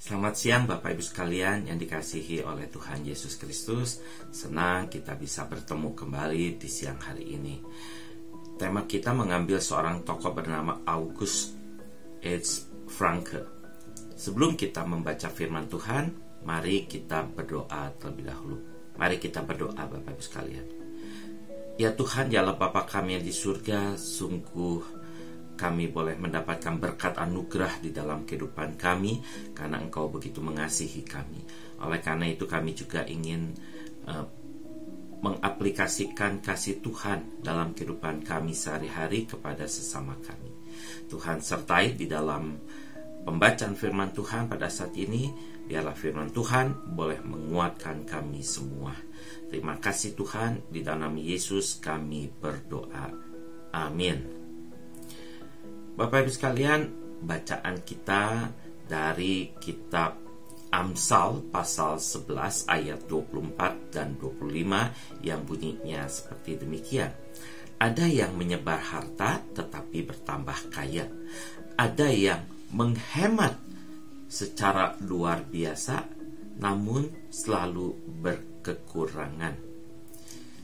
Selamat siang Bapak Ibu sekalian yang dikasihi oleh Tuhan Yesus Kristus. Senang kita bisa bertemu kembali di siang hari ini. Tema kita mengambil seorang tokoh bernama August H. Francke. Sebelum kita membaca firman Tuhan, mari kita berdoa terlebih dahulu. Mari kita berdoa Bapak Ibu sekalian. Ya Tuhan, ya Allah Bapa kami yang di surga, sungguh kami boleh mendapatkan berkat anugerah di dalam kehidupan kami karena Engkau begitu mengasihi kami. Oleh karena itu kami juga ingin mengaplikasikan kasih Tuhan dalam kehidupan kami sehari-hari kepada sesama kami. Tuhan sertai di dalam pembacaan firman Tuhan pada saat ini. Biarlah firman Tuhan boleh menguatkan kami semua. Terima kasih Tuhan, di dalam Yesus kami berdoa. Amin. Bapak Ibu sekalian, bacaan kita dari kitab Amsal pasal 11 ayat 24 dan 25 yang bunyinya seperti demikian. Ada yang menyebar harta tetapi bertambah kaya. Ada yang menghemat secara luar biasa namun selalu berkekurangan.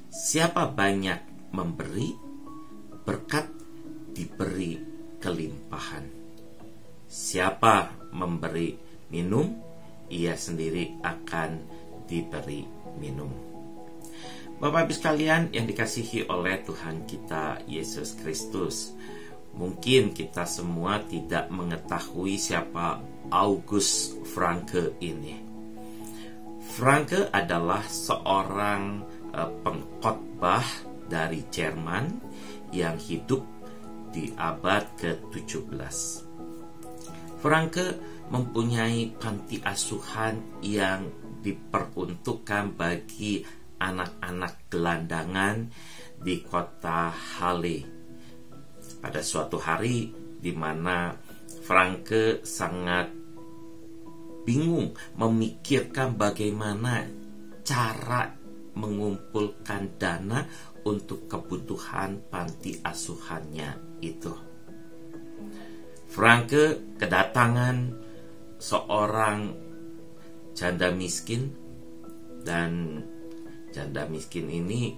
Siapa banyak memberi, berkat diberi kelimpahan. Siapa memberi minum, ia sendiri akan diberi minum. Bapak Ibu sekalian yang dikasihi oleh Tuhan kita Yesus Kristus, mungkin kita semua tidak mengetahui siapa August Francke ini. Francke adalah seorang pengkhotbah dari Jerman yang hidup di abad ke-17. Francke mempunyai panti asuhan yang diperuntukkan bagi anak-anak gelandangan di kota Halle. Pada suatu hari di mana Francke sangat bingung memikirkan bagaimana cara mengumpulkan dana untuk kebutuhan panti asuhannya itu. Francke kedatangan seorang janda miskin, dan janda miskin ini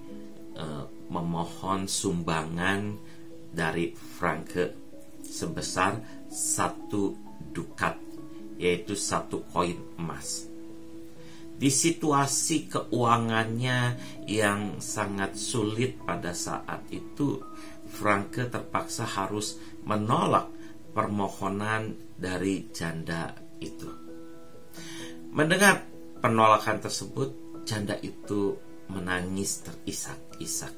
memohon sumbangan dari Francke sebesar 1 dukat, yaitu 1 koin emas. Di situasi keuangannya yang sangat sulit pada saat itu, Francke terpaksa harus menolak permohonan dari janda itu. Mendengar penolakan tersebut, janda itu menangis terisak-isak.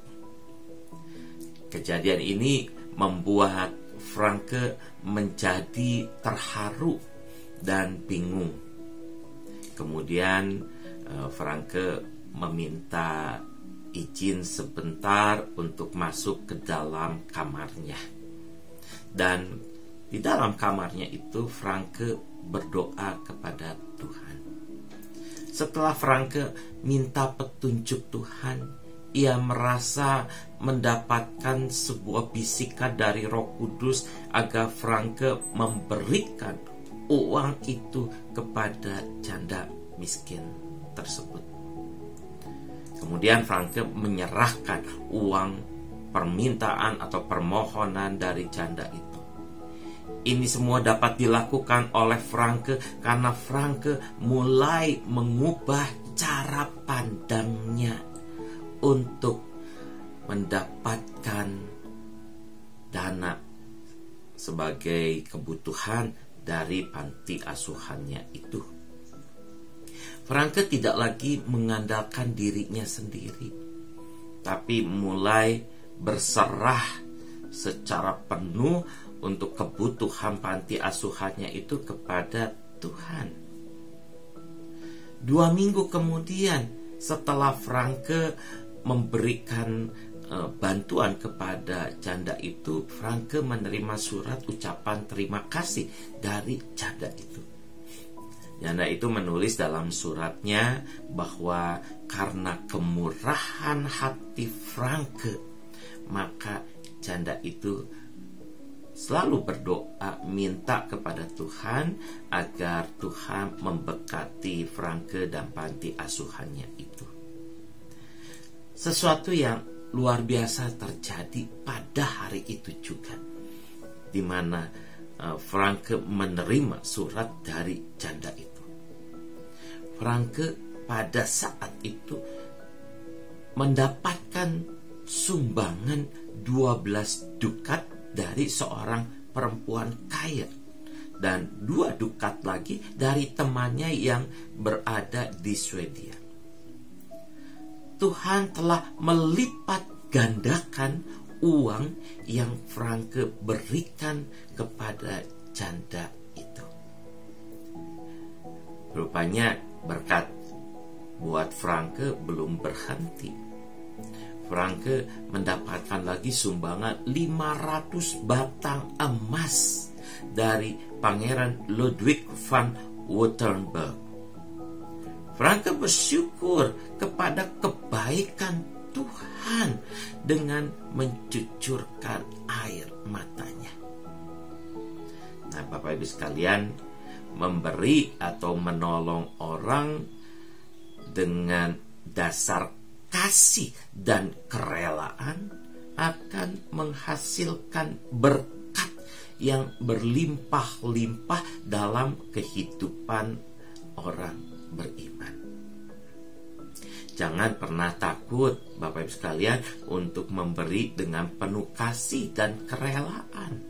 Kejadian ini membuat Francke menjadi terharu dan bingung. Kemudian Francke meminta izin sebentar untuk masuk ke dalam kamarnya. Dan di dalam kamarnya itu Francke berdoa kepada Tuhan. Setelah Francke minta petunjuk Tuhan, ia merasa mendapatkan sebuah bisikan dari Roh Kudus agar Francke memberikan uang itu kepada janda miskin tersebut. Kemudian Francke menyerahkan uang permintaan atau permohonan dari janda itu. Ini semua dapat dilakukan oleh Francke karena Francke mulai mengubah cara pandangnya untuk mendapatkan dana sebagai kebutuhan dari panti asuhannya itu. Francke tidak lagi mengandalkan dirinya sendiri, tapi mulai berserah secara penuh untuk kebutuhan panti asuhannya itu kepada Tuhan. 2 minggu kemudian, setelah Francke memberikan bantuan kepada janda itu, Francke menerima surat ucapan terima kasih dari janda itu. Janda itu menulis dalam suratnya bahwa karena kemurahan hati Francke, maka janda itu selalu berdoa minta kepada Tuhan agar Tuhan memberkati Franke dan panti asuhannya itu. Sesuatu yang luar biasa terjadi pada hari itu juga, di mana Franke menerima surat dari janda itu. Franke pada saat itu mendapatkan sumbangan 12 dukat dari seorang perempuan kaya, dan 2 dukat lagi dari temannya yang berada di Swedia. Tuhan telah melipat gandakan uang yang Franke berikan kepada janda itu. Rupanya berkat buat Franke belum berhenti. Franke mendapatkan lagi sumbangan 500 batang emas dari Pangeran Ludwig van Württemberg. Franke bersyukur kepada kebaikan Tuhan dengan mencucurkan air matanya. Nah, Bapak Ibu sekalian, memberi atau menolong orang dengan dasar kasih dan kerelaan akan menghasilkan berkat yang berlimpah-limpah dalam kehidupan orang beriman. Jangan pernah takut, Bapak Ibu sekalian, untuk memberi dengan penuh kasih dan kerelaan.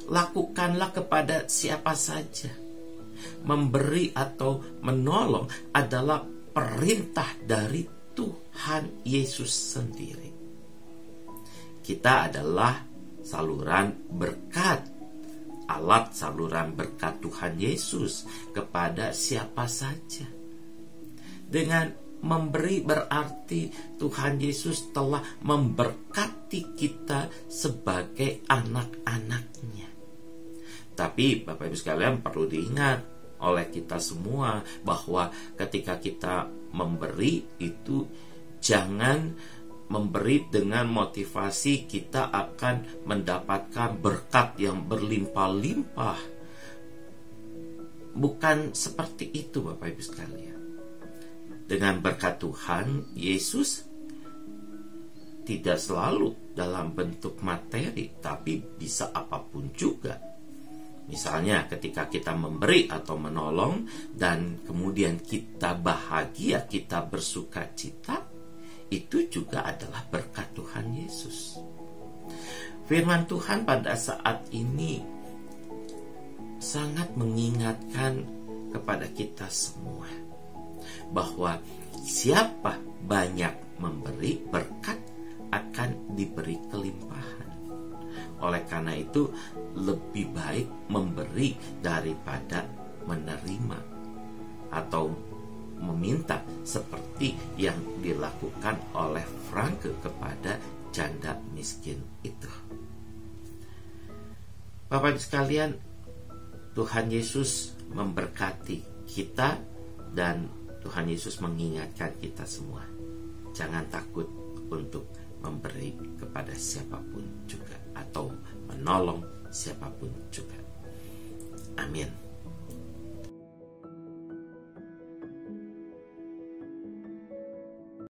Lakukanlah kepada siapa saja. Memberi atau menolong adalah perintah dari Tuhan Yesus sendiri. Kita adalah saluran berkat, alat saluran berkat Tuhan Yesus kepada siapa saja. Dengan memberi berarti Tuhan Yesus telah memberkati kita sebagai anak-anaknya. Tapi Bapak Ibu sekalian, perlu diingat oleh kita semua bahwa ketika kita memberi itu jangan memberi dengan motivasi kita akan mendapatkan berkat yang berlimpah-limpah. Bukan seperti itu, Bapak Ibu sekalian. Dengan berkat Tuhan Yesus tidak selalu dalam bentuk materi, tapi bisa apapun juga. Misalnya ketika kita memberi atau menolong dan kemudian kita bahagia, kita bersuka cita, itu juga adalah berkat Tuhan Yesus. Firman Tuhan pada saat ini sangat mengingatkan kepada kita semua bahwa siapa banyak memberi, berkat akan diberi kelimpahan. Oleh karena itu, lebih baik memberi daripada menerima atau meminta seperti yang dilakukan oleh Franke kepada janda miskin itu. Bapak Ibu sekalian, Tuhan Yesus memberkati kita dan Tuhan Yesus mengingatkan kita semua. Jangan takut untuk memberi kepada siapapun juga atau menolong siapapun juga. Amin.